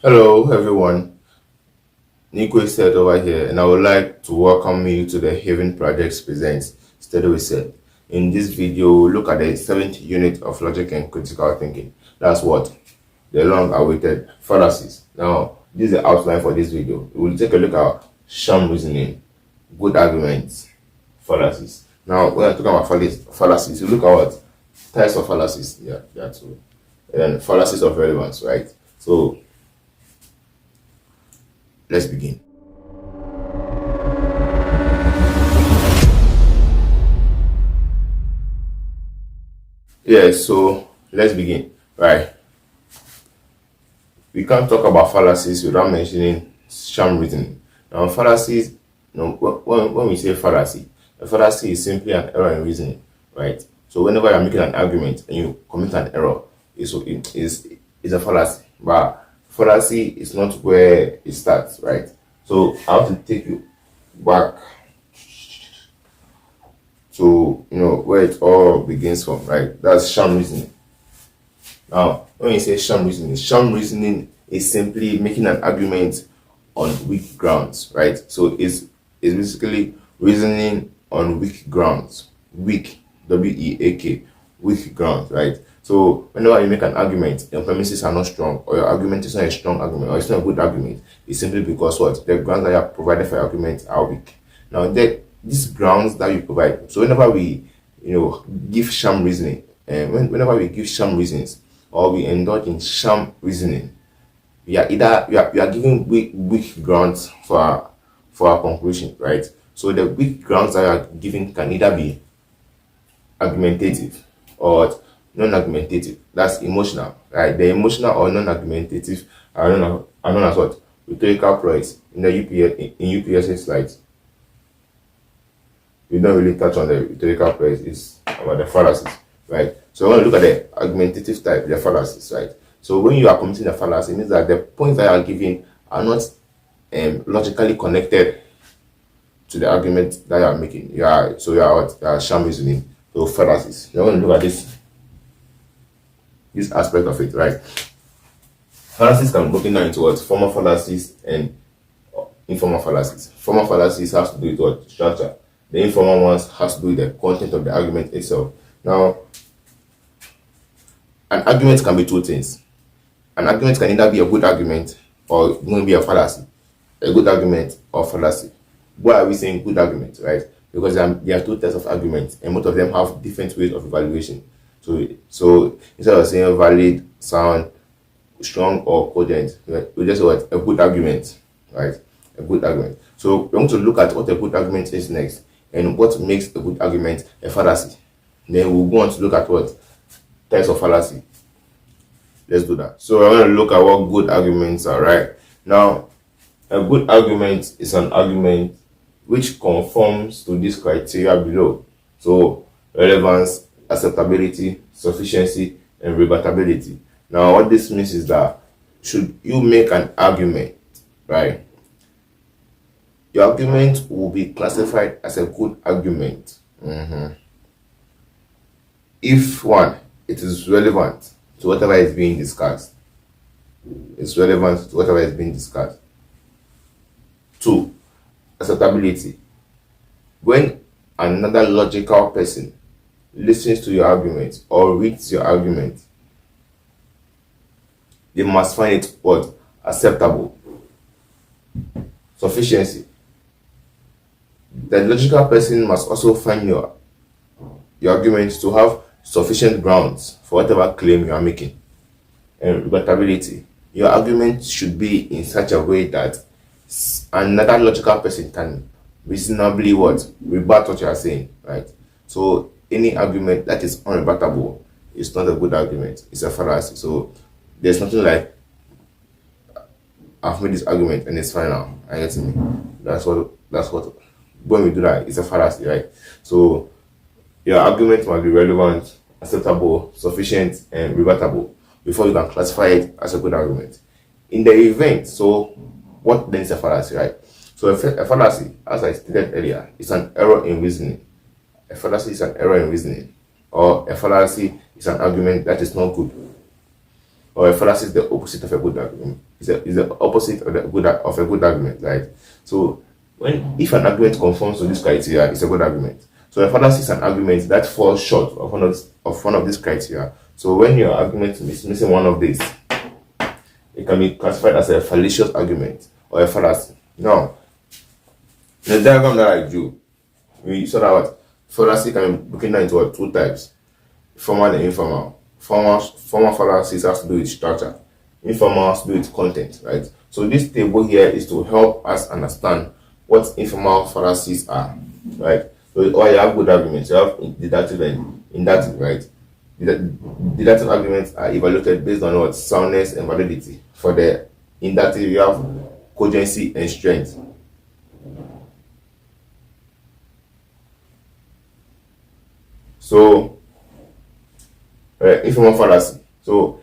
Hello, everyone. Nico said over here, and I would like to welcome you to the Haven Projects Presents Study Reset. In this video, we'll look at the seventh unit of logic and critical thinking. That's what the long-awaited fallacies. Now, this is the outline for this video. We'll take a look at sham reasoning, good arguments, fallacies. Now, when I talk about fallacies, you look at what types of fallacies. Yeah, that's all. And fallacies of relevance, right? So let's begin. Yeah, so let's begin. Right. We can't talk about fallacies without mentioning sham reasoning. Now, fallacies, when we say fallacy, a fallacy is simply an error in reasoning, right? So whenever you're making an argument and you commit an error, it's a fallacy. But fallacy is not where it starts, right? So I have to take you back to where it all begins from, right? That's sham reasoning. Now, when you say sham reasoning is simply making an argument on weak grounds, right? So it's basically reasoning on weak grounds, weak, weak, weak grounds, right? So whenever you make an argument, your premises are not strong, or your argument is not a strong argument, or it's not a good argument, it's simply because what the grounds that you have provided for your argument are weak. Now, these grounds that you provide. So whenever we, give sham reasoning, and whenever we give sham reasons, or we indulge in sham reasoning, we are giving weak grounds for our conclusion, right? So the weak grounds that you are giving can either be argumentative or non-argumentative. That's emotional, right? The emotional or non-argumentative are known as what? Rhetorical ploys. In the UPSA slides, we don't really touch on the rhetorical ploys. It's about the fallacies, right? So when you look at the argumentative type, the fallacies, right? So when you are committing a fallacy, it means that the points that you are giving are not logically connected to the argument that you are making. You are sham reasoning. So fallacies. You're going to look at this aspect of it, right? Fallacies can be broken down into what? Formal fallacies and informal fallacies. Formal fallacies has to do with what? Structure. The informal ones has to do with the content of the argument itself. Now, an argument can be two things. An argument can either be a good argument or it can be a fallacy. A good argument or fallacy. Why are we saying good argument, right? Because there are two types of arguments, and most of them have different ways of evaluation. So instead of saying valid, sound, strong, or cogent, right, we just say what a good argument, right? A good argument. So we're going to look at what a good argument is next, and what makes a good argument a fallacy. Then we'll go on to look at what types of fallacy. Let's do that. So we're going to look at what good arguments are, right? Now, a good argument is an argument which conforms to this criteria below. So relevance, acceptability, sufficiency, and rebuttability. Now, what this means is that should you make an argument, right, your argument will be classified as a good argument if one, it is relevant to whatever is being discussed. It's relevant to whatever is being discussed. Two, acceptability. When another logical person listens to your argument or reads your argument, they must find it what? Acceptable. Sufficiency. The logical person must also find your argument to have sufficient grounds for whatever claim you are making. And rebuttability. Your argument should be in such a way that another logical person can reasonably rebut what you are saying, right? So any argument that is unrebuttable is not a good argument. It's a fallacy. So there's nothing like I've made this argument and it's final. I get me. That's what when we do that, it's a fallacy, right? So your argument must be relevant, acceptable, sufficient, and rebuttable before you can classify it as a good argument. In the event, so what then is a fallacy, right? So a fallacy, as I stated earlier, is an error in reasoning. A fallacy is an error in reasoning, or a fallacy is an argument that is not good. or a fallacy is the opposite of a good argument. Is the opposite of a good argument, right? So if an argument conforms to this criteria, it's a good argument. So a fallacy is an argument that falls short of one of these criteria. So when your argument is missing one of these, it can be classified as a fallacious argument or a fallacy. Now, in the diagram that I drew, we saw that what fallacy can be broken down into what, two types: formal and informal. Formal fallacies has to do with structure. Informal has to do with content, right? So this table here is to help us understand what informal fallacies are, right? So you have good arguments, you have deductive and inductive, right? Deductive arguments are evaluated based on what soundness and validity. For the inductive, you have cogency and strength. So informal fallacy. So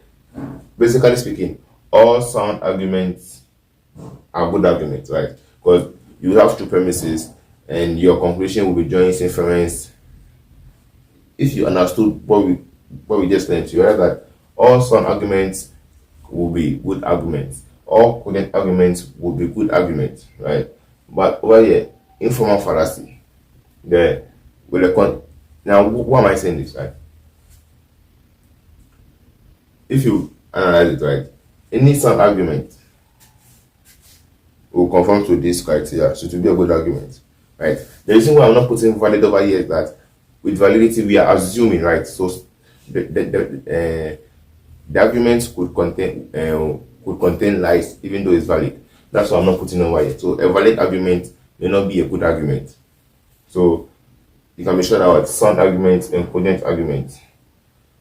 basically speaking, all sound arguments are good arguments, right? Because you have two premises and your conclusion will be joint inference. If you understood what we just learned, you realize that all sound arguments will be good arguments. All cogent arguments will be good arguments, right? But over here, informal fallacy, now why am I saying this, right? If you analyze it, right, any sound argument will conform to this criteria, so it will be a good argument, right? The reason why I'm not putting valid over here is that with validity we are assuming, right? So the argument could contain lies even though it's valid. That's why I'm not putting over here. So a valid argument may not be a good argument. So you can be sure that sound arguments and cogent arguments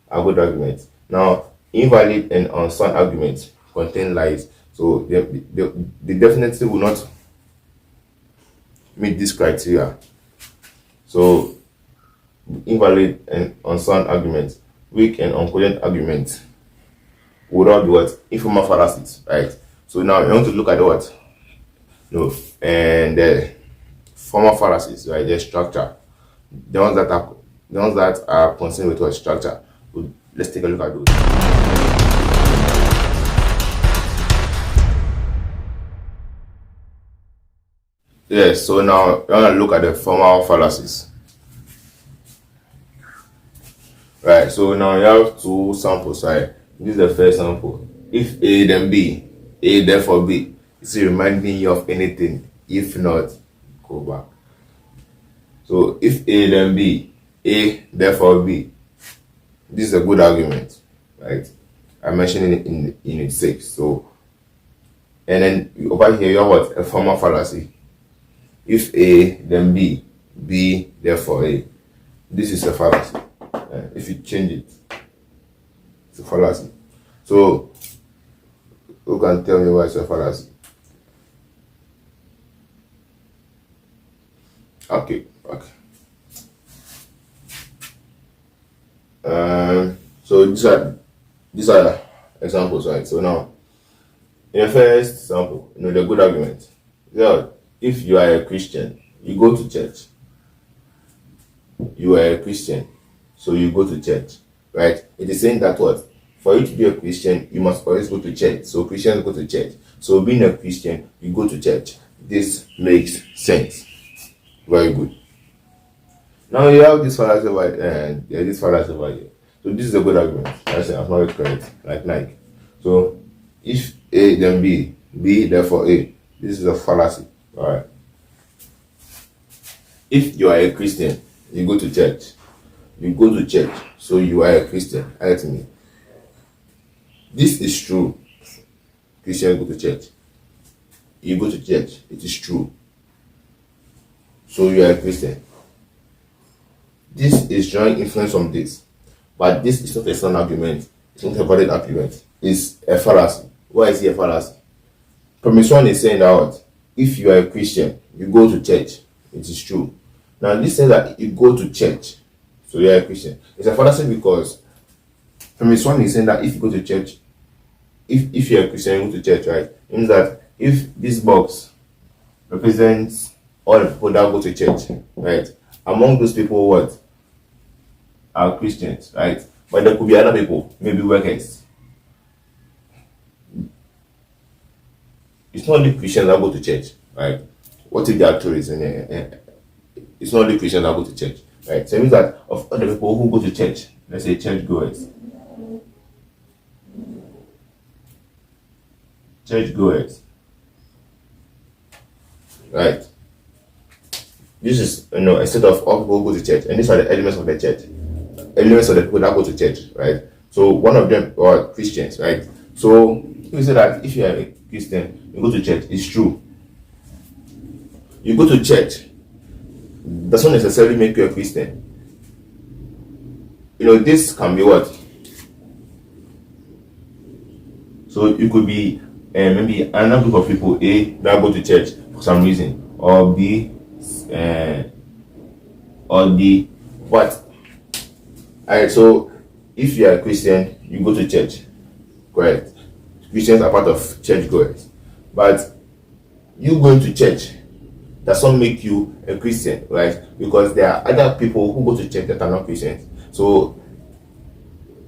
are good arguments. Now, invalid and unsound arguments contain lies, so they definitely will not meet this criteria. So invalid and unsound arguments, weak and uncogent arguments would all be what? Informal fallacies, right? So now you want to look at what? No, and the formal fallacies, right? Their structure, the ones that are concerned with what structure. So let's take a look at those. Yes, so now we're going to look at the formal fallacies. Right, so now you have two samples, right? This is the first sample. If A then B, A therefore B. Is it reminding you of anything? If not, go back. So if A then B, A therefore B. This is a good argument, right? I mentioned it in unit 6. So, and then over here you have what? A formal fallacy. If A then B, B therefore A. This is a fallacy. If you change it, it's a fallacy. So who can tell me why it's a fallacy? Okay. So these are examples, right? So now in the first sample, the good argument. Yeah, if you are a Christian, you go to church. You are a Christian, so you go to church, right? It is saying that what? For you to be a Christian, you must always go to church. So Christians go to church. So being a Christian, you go to church. This makes sense. Very good. Now you have this fallacy over and this fallacy over here. So this is a good argument. I say I'm not correct, like Nike. So if A then B, B therefore A. This is a fallacy. Alright. If you are a Christian, you go to church. You go to church, so you are a Christian. Ask me. This is true. Christians go to church. You go to church. It is true. So you are a Christian. This is drawing influence from this. But this is not a sound argument. It's not a valid argument. It's a fallacy. Why is it a fallacy? Premise 1 is saying that if you are a Christian, you go to church. It is true. Now this says that you go to church, so you are a Christian. It's a fallacy because premise 1 is saying that if you go to church, if you are a Christian, you go to church, right? It means that if this box represents all the people that go to church, right? Among those people, what? Are Christians, right? But there could be other people, maybe workers. it's not only Christians that go to church, right? What if they are tourists and it's not only Christians that go to church, right? So it means that of other people who go to church, let's say church goers, right? This is a set of all people who go to church, and these are the elements of the church, elements of the people that go to church, right? So one of them are Christians, right? So we say that if you are a Christian, you go to church. It's true. You go to church does not necessarily make you a Christian. This can be what? So you could be maybe another group of people, A, that go to church for some reason, or B, or D. But alright, so if you are a Christian, you go to church, correct? Christians are part of church goers, but you going to church does not make you a Christian, right? Because there are other people who go to church that are not Christians. So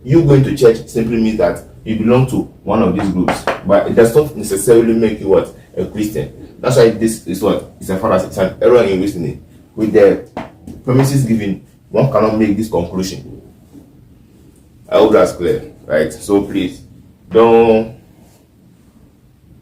you going to church simply means that you belong to one of these groups, but it does not necessarily make you what? A Christian. That's why this is what? It's a fallacy. It's an error in reasoning. With the premises given, one cannot make this conclusion. I hope that's clear, right? So please don't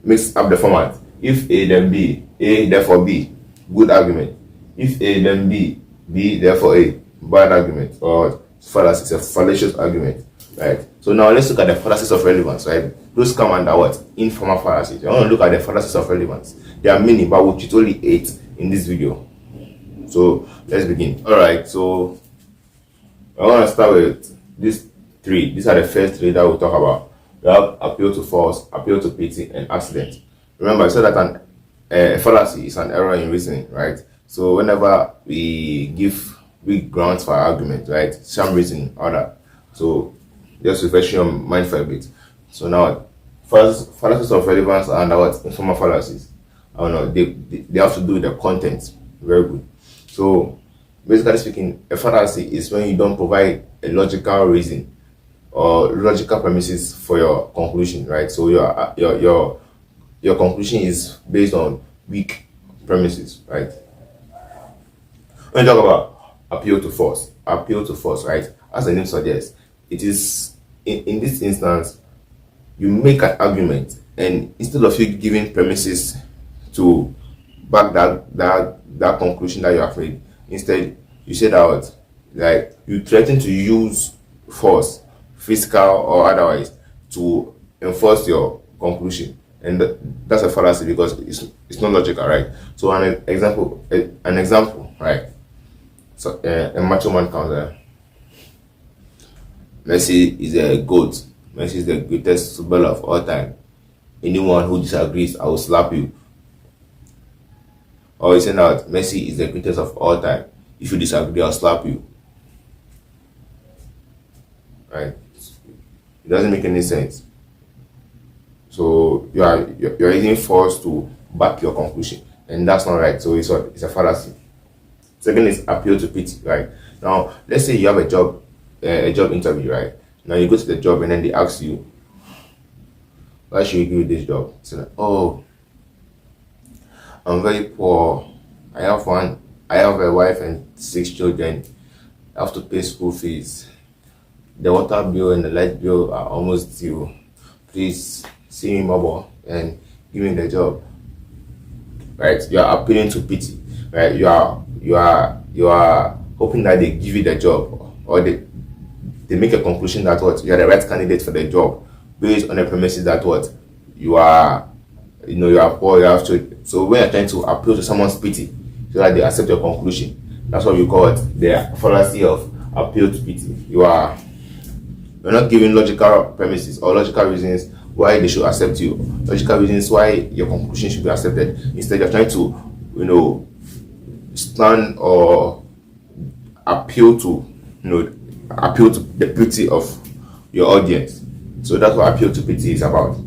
mix up the format. If A then B, A therefore B, good argument. If A then B, B therefore A, bad argument, or fallacy, it's a fallacious argument, right? So now let's look at the fallacies of relevance, right? Those come under what? Informal fallacies. I want to look at the fallacies of relevance. There are many, but we'll choose only 8 in this video. So let's begin. Alright, so I want to start with these 3. These are the first 3 that we'll talk about. We have appeal to force, appeal to pity, and accident. Remember, I said that a fallacy is an error in reasoning, right? So whenever we give weak grounds for our argument, right? Some reason or that. So just refresh your mind for a bit. So now, fallacies of relevance are under what? Informal fallacies. I don't know. They have to do with the content. Very good. So basically speaking, a fallacy is when you don't provide a logical reason or logical premises for your conclusion, right? So your conclusion is based on weak premises, right? When you talk about appeal to force, right? As the name suggests, it is in this instance you make an argument, and instead of you giving premises to back that conclusion that you have made, instead you say that like you threaten to use force, physical or otherwise, to enforce your conclusion, and that's a fallacy because it's not logical, right? So an example, right? So a macho man comes there. Messi is a GOAT. Messi is the greatest footballer of all time. Anyone who disagrees, I will slap you. Or you say that Messi is the greatest of all time. If you disagree, I'll slap you. Right? It doesn't make any sense. So you're using force to back your conclusion, and that's not right. So it's a fallacy. Second is appeal to pity, right? Now let's say you have a job interview, right? Now you go to the job and then they ask you, why should you give you this job? So like, oh, I'm very poor. I have a wife and 6 children. I have to pay school fees. The water bill and the light bill are almost due. Please see me mobile and give me the job. Right? You are appealing to pity. Right? You are hoping that they give you the job, or they make a conclusion that what you are the right candidate for the job based on the premises that what you are poor, you have to. So when you're trying to appeal to someone's pity so that they accept your conclusion, that's what we call it, the fallacy of appeal to pity. You're not giving logical premises or logical reasons why they should accept you, logical reasons why your conclusion should be accepted. Instead, you're trying to stand or appeal to the pity of your audience. So that's what appeal to pity is about.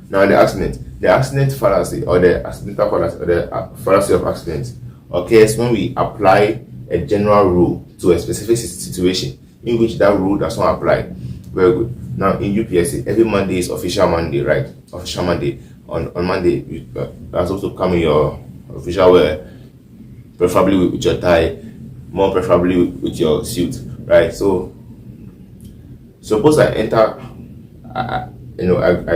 Now the accident fallacy, or the accidental fallacy, or the fallacy of accident, occurs when we apply a general rule to a specific situation in which that rule does not apply. Very good. Now in UPSC, every Monday is official Monday, right? Official Monday. On Monday, you are supposed to come in your official wear, preferably with your tie, more preferably with your suit, right? So suppose I enter, I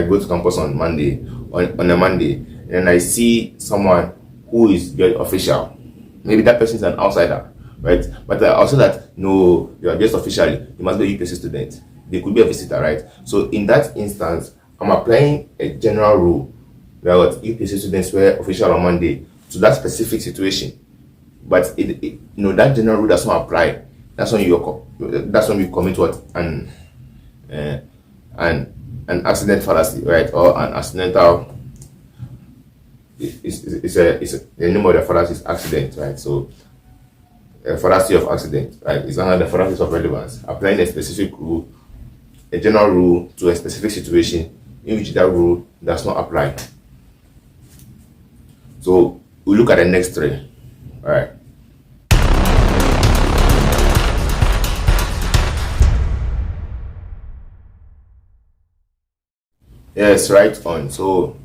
go to campus on Monday, on a Monday, and I see someone who is very official. Maybe that person is an outsider, right? But I also that no, you are just officially, you must be a UPSC student. They could be a visitor, right? So in that instance, I'm applying a general rule that what UPSC students wear official on Monday to that specific situation. But that general rule does not apply. That's when you commit what uh, an accident fallacy, right? Or an accidental. The name of the fallacy is accident, right? So a fallacy of accident, right? It's another fallacy of relevance. Applying a specific rule, a general rule to a specific situation in which that rule does not apply. So we look at the next three. All right. Yes, right on. So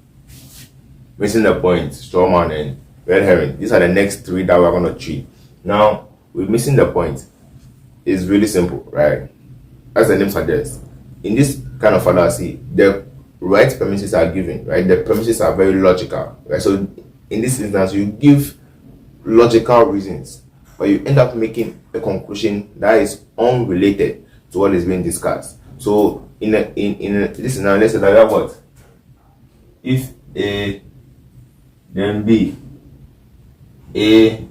missing the point, straw man and red herring. These are the next three that we're gonna treat. Now, with missing the point, it's really simple, right? As the name suggests, in this kind of fallacy, the right premises are given, right? The premises are very logical, right? So in this instance, you give logical reasons, but you end up making a conclusion that is unrelated to what is being discussed. So this scenario, let's say that what if A then B, A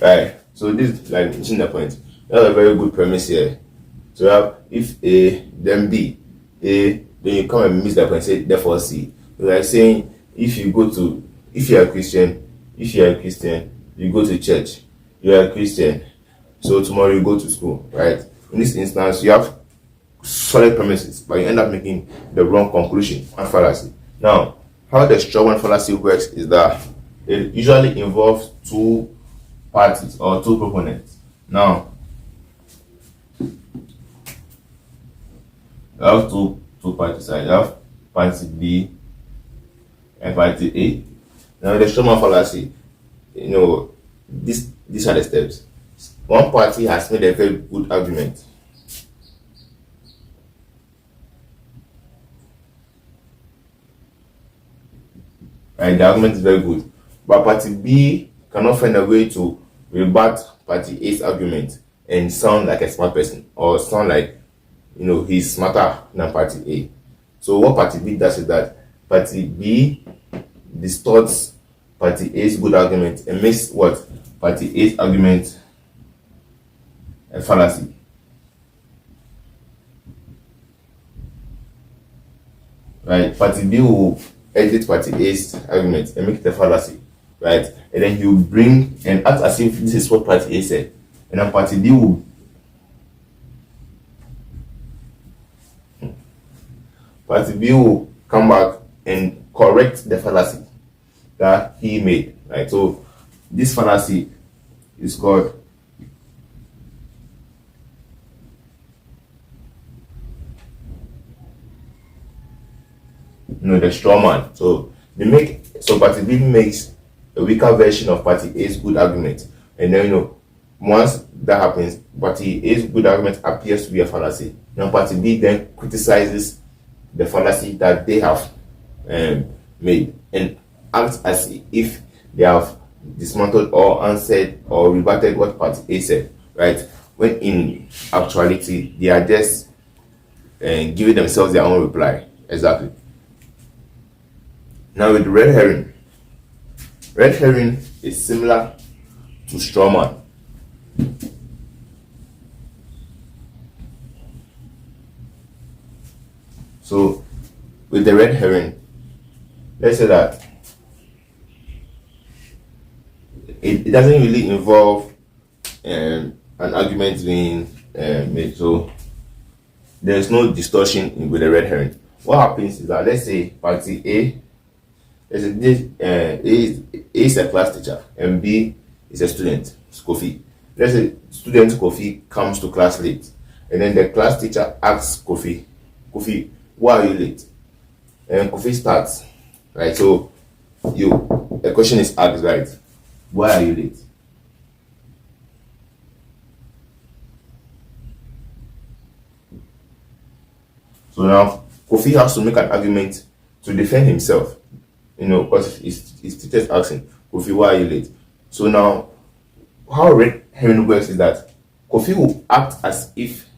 right. So this is like missing the point. That's a very good premise here. So you have if A then B, A then you come and miss that point, say therefore C. It's like saying if you are a Christian, you go to church, you are a Christian, so tomorrow you go to school, right? In this instance, you have solid premises, but you end up making the wrong conclusion and fallacy. Now, how the straw man fallacy works is that it usually involves two parties or two proponents. Now, you have two parties. You have party B and party A. Now, the straw man fallacy, these are the steps. One party has made a very good argument. Right, the argument is very good, but party B cannot find a way to rebut party A's argument and sound like a smart person, or sound like he's smarter than party A. So what party B does is that party B distorts party A's good argument and makes what party A's argument a fallacy. Right, party B will edit party A's argument and make it a fallacy, right? And then you bring and act as if this is what party A said, and then party B will come back and correct the fallacy that he made, right? So this fallacy is called the straw man. So party B makes a weaker version of party A's good argument, and then once that happens, party A's good argument appears to be a fallacy. Now party B then criticizes the fallacy that they have made and acts as if they have dismantled or answered or rebutted what party A said, right? When in actuality they are just giving themselves their own reply. Exactly. Now with red herring is similar to straw man. So with the red herring, let's say that it doesn't really involve an argument being made. So there's no distortion with the red herring. what happens is that, let's say party A, let's say this A is a class teacher and B is a student, it's Kofi. Let's say student Kofi comes to class late, and then the class teacher asks Kofi, Kofi, why are you late? And Kofi starts, right? So a question is asked, right? Why are you late? So now Kofi has to make an argument to defend himself, because his teacher's asking, Kofi, why are you late? So now, how red herring works is that Kofi will act as if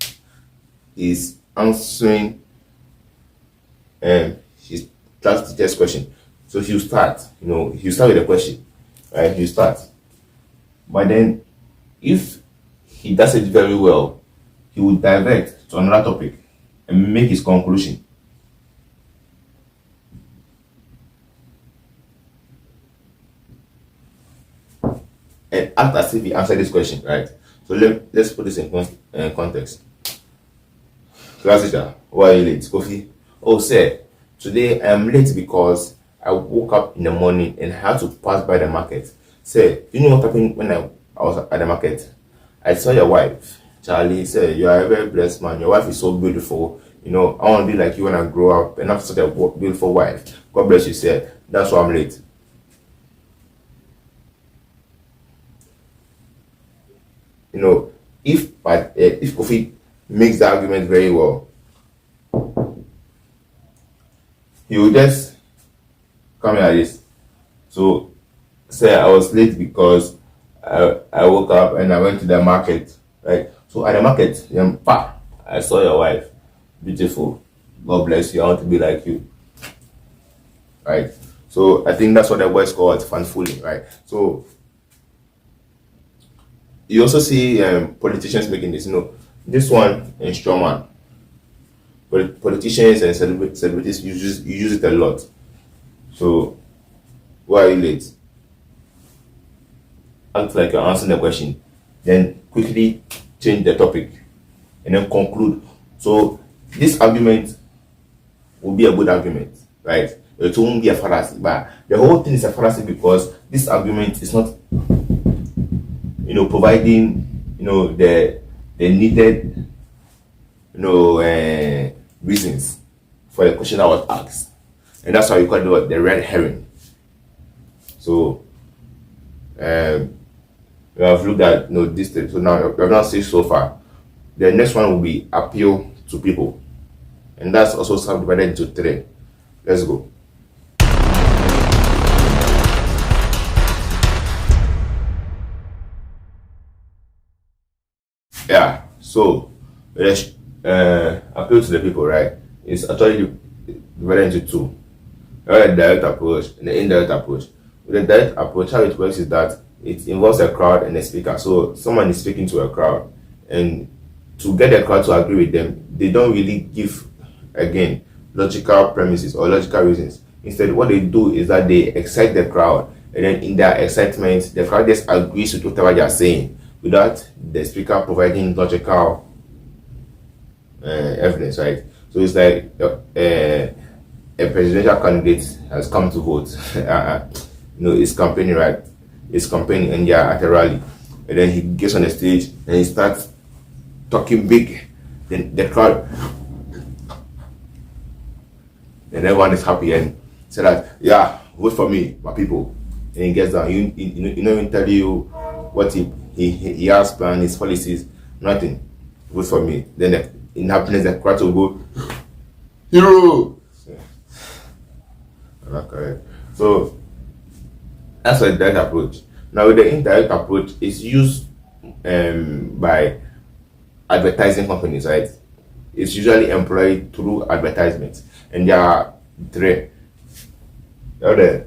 he's answering his class teacher's question. So he'll start, he'll start with a question, right? He'll start. But then, if he does it very well, he will divert to another topic and make his conclusion. And act as if he answered this question, right? So let's put this in context. Class teacher, why are you late? Kofi, oh, sir, today I am late because I woke up in the morning and had to pass by the market. Sir, you know what happened when I was at the market? I saw your wife. Charlie, sir, you are a very blessed man. Your wife is so beautiful. I want to be like you when I grow up and have such a beautiful wife. God bless you, sir. That's why I'm late. If Kofi makes the argument very well, he will just come here like this. So, say I was late because I woke up and I went to the market, right? So at the market, I saw your wife, beautiful. God bless you. I want to be like you, right? So I think that's what the boys call it, fanfully, right? So you also see politicians making this. This one in Strawman. Politicians and celebrities use it a lot. So, why are you late? Act like you're answering the question, then quickly change the topic, and then conclude. So, this argument will be a good argument, right? It won't be a fallacy, but the whole thing is a fallacy because this argument is not, providing, the needed, reasons for the question that was asked, and that's why we call it the red herring. So, we have looked at this thing. So now we have not seen so far. The next one will be appeal to people, and that's also subdivided into three. Let's go. Yeah. So let's appeal to the people, right? It's actually divided into two. A direct approach and the indirect approach. With the direct approach, how it works is that it involves a crowd and a speaker. So someone is speaking to a crowd, and to get the crowd to agree with them, they don't really give, again, logical premises or logical reasons. Instead, what they do is that they excite the crowd, and then in their excitement, the crowd just agrees with whatever they are saying without the speaker providing logical evidence, right? So it's like a presidential candidate has come to vote. It's campaigning, right? It's campaigning, and yeah, at a rally, and then he gets on the stage and he starts talking big. Then the crowd, and everyone is happy and say that, yeah, vote for me, my people. And he gets down. You know, even tell you what he has planned, his policies, nothing. Vote for me. Then in happiness, the crowd will go, hero. Okay. So that's a direct approach. Now with the indirect approach, it's used by advertising companies, right? It's usually employed through advertisements, and there are three. The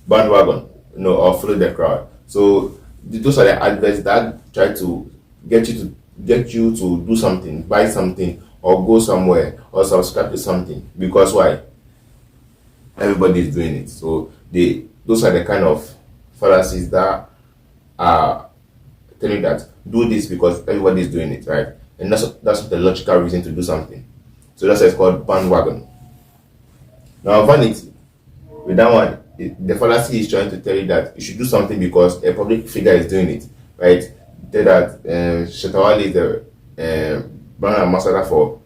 bandwagon, or follow the crowd. So those are the adverts that try to get you to do something, buy something, or go somewhere, or subscribe to something. Because why? Everybody is doing it. So those are the kind of fallacies that are telling you that do this because everybody is doing it, right? And that's not the logical reason to do something. So that's why it's called bandwagon. Now, vanity, with that one, the fallacy is trying to tell you that you should do something because a public figure is doing it, right? Tell that Shetawale is the brand ambassador for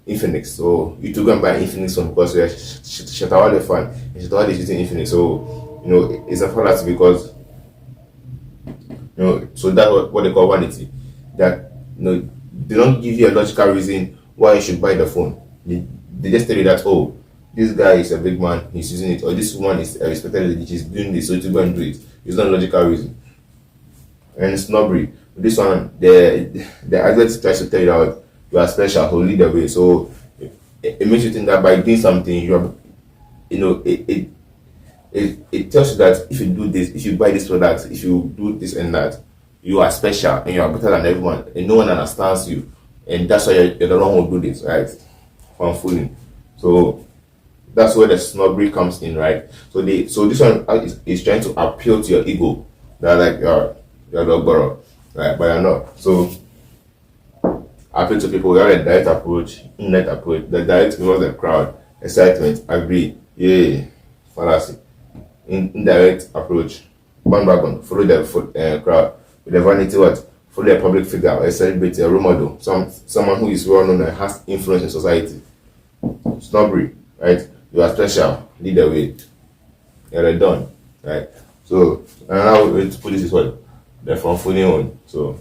Infinix, so you to go and buy Infinix phone because you're a Shetawale fan, and Shetawale is using Infinix, so it's a fallacy because so that's what they call vanity. That they don't give you a logical reason why you should buy the phone. They just tell you that, oh, this guy is a big man, he's using it, or this woman is a respected lady, she's doing this, so to go and do it. It's not a logical reason. And snobbery. This one, the advert tries to tell you that you are special, who lead the way. So it makes you think that by doing something, you are, it tells you that if you do this, if you buy this product, if you do this and that, you are special and you are better than everyone, and no one understands you, and that's why you're the one who do this, right? From fooling. So that's where the snobbery comes in, right? So this one is trying to appeal to your ego, that like you're dog borrow, right? But you're not. So appeal to people. You have a direct approach, indirect approach. The direct involves the crowd, excitement, agree, yeah, fallacy. Indirect approach, bandwagon, follow the crowd. With the vanity, what? Follow a public figure, a celebrity, a role model, someone who is well known and has influence in society. Snobbery, right? You are special, lead the way. You're done, right? So another way to put this is what? The from fooling one. So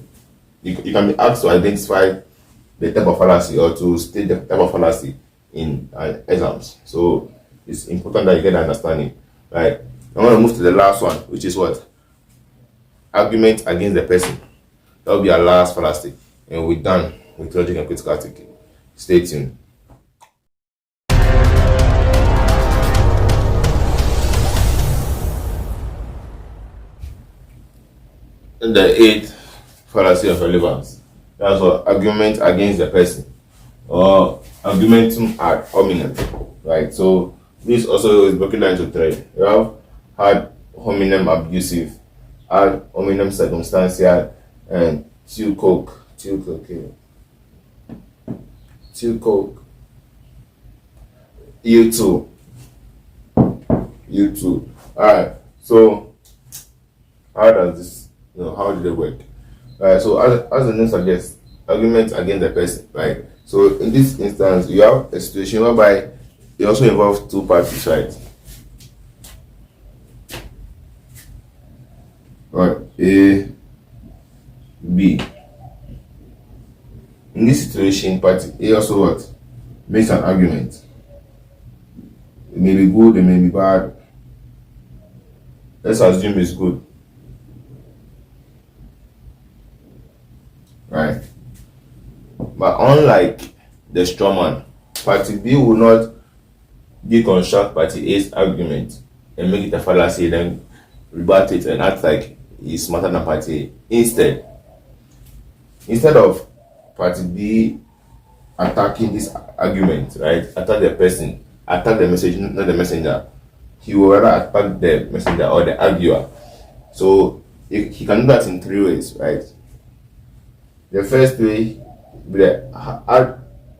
you can be asked to identify the type of fallacy or to state the type of fallacy in exams. So it's important that you get the understanding, right? I'm going to move to the last one, which is what? Argument against the person. That will be our last fallacy. And we're done with logic and critical thinking. Stay tuned. And the eighth fallacy of relevance. That's what? Argument against the person. Or argumentum ad hominem. Right? So this also is broken down into three. You have ad hominem abusive, ad hominem circumstantial, and two coke. You too. Alright, so how does this, how did it work? Alright, so as the name suggests, argument against the person, right? So in this instance, you have a situation whereby it also involves two parties, right? Right, A, B. In this situation, party A also what? Makes an argument. It may be good, it may be bad. Let's assume it's good. Right? But unlike the straw man, party B will not deconstruct party A's argument and make it a fallacy, then rebut it and act like he's smarter than party A. Instead of party B attacking this argument, right? Attack the person, attack the message, not the messenger. He will rather attack the messenger or the arguer. So he can do that in three ways, right? The first way, the ad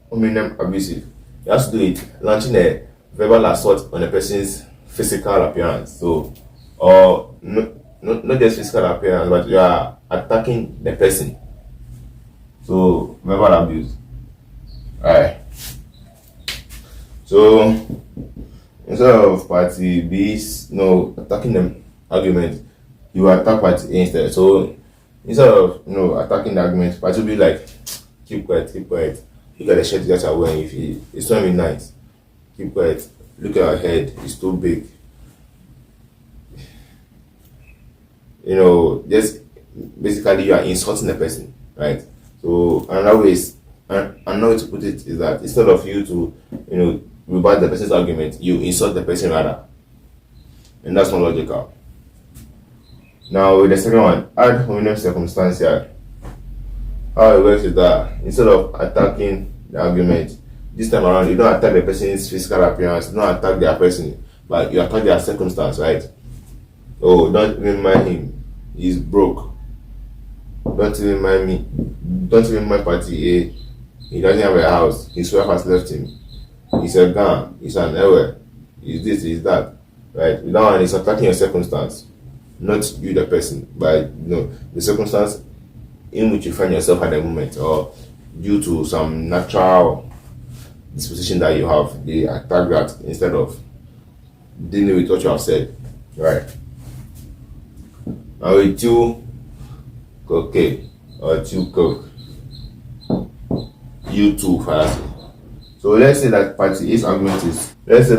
hominem abusive. You have to do it launching a verbal assault on a person's physical appearance. So, or not just physical appearance, but you are attacking the person. So, verbal abuse. Alright. So, instead of party B's, attacking the argument, you attack party A instead. So, instead of attacking the argument, party will be like, keep quiet. Look at the shirt that you're wearing. It's not even nice. Keep quiet. Look at your head. It's too big. Just basically you are insulting the person, right? So another way to put it is that instead of you to rebut the person's argument, you insult the person rather, and that's not logical. Now with the second one, ad hominem circumstantial. How it works is that instead of attacking the argument, this time around you don't attack the person's physical appearance, you don't attack their person, but you attack their circumstance, right? Oh, don't even mind him, he's broke. Don't even mind me. Don't even mind party A. He doesn't have a house. His wife has left him. He's a gun. He's an error. He's this. He's that. Right? That one is attacking your circumstance, not you, the person, but the circumstance in which you find yourself at the moment, or due to some natural disposition that you have. They attack that instead of dealing with what you have said. Right? Now with you, okay, or two coke. You too, fallacy. So let's say that party A's argument is, it's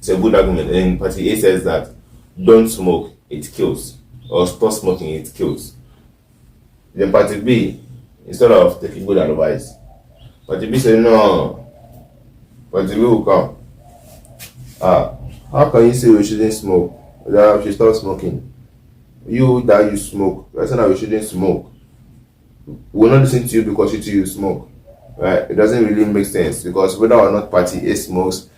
a good argument, and party A says that don't smoke, it kills, or stop smoking, it kills. Then party B, instead of taking good advice, party B says no. Party B will come. How can you say we shouldn't smoke? That we should stop smoking. You that you smoke, you're saying that we shouldn't smoke. We'll not listen to you because you smoke, right? It doesn't really make sense, because whether or not party A smokes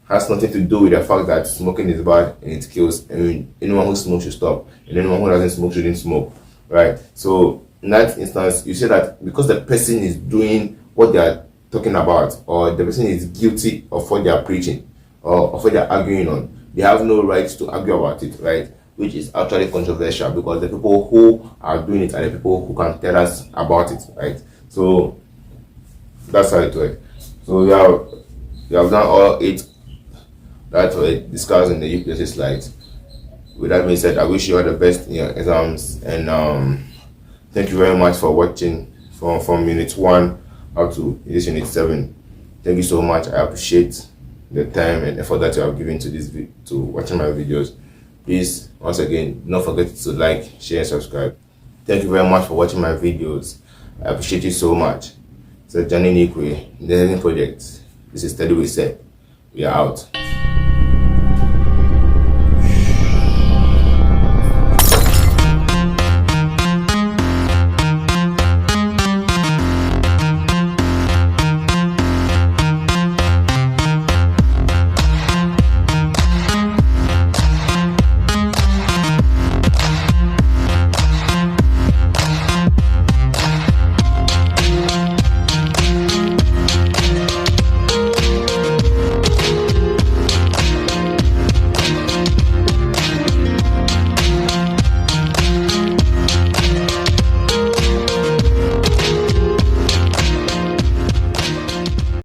has nothing to do with the fact that smoking is bad and it kills. I mean, anyone who smokes should stop, and anyone who doesn't smoke shouldn't smoke, right? So in that instance, you say that because the person is doing what they are talking about, or the person is guilty of what they are preaching, or of what they are arguing on, they have no right to argue about it, right? Which is actually controversial, because the people who are doing it are the people who can tell us about it, right? So that's how it works. So you have done all 8 that were discussed in the UPSC slides. With that being said, I wish you all the best in your exams, and thank you very much for watching from unit 1 up to this unit 7. Thank you so much. I appreciate the time and effort that you have given to watching my videos. Please, once again, don't forget to like, share, and subscribe. Thank you very much for watching my videos. I appreciate you so much. It's a Johnny Nikwe, the Learning Project. This is Steady We Said. We are out.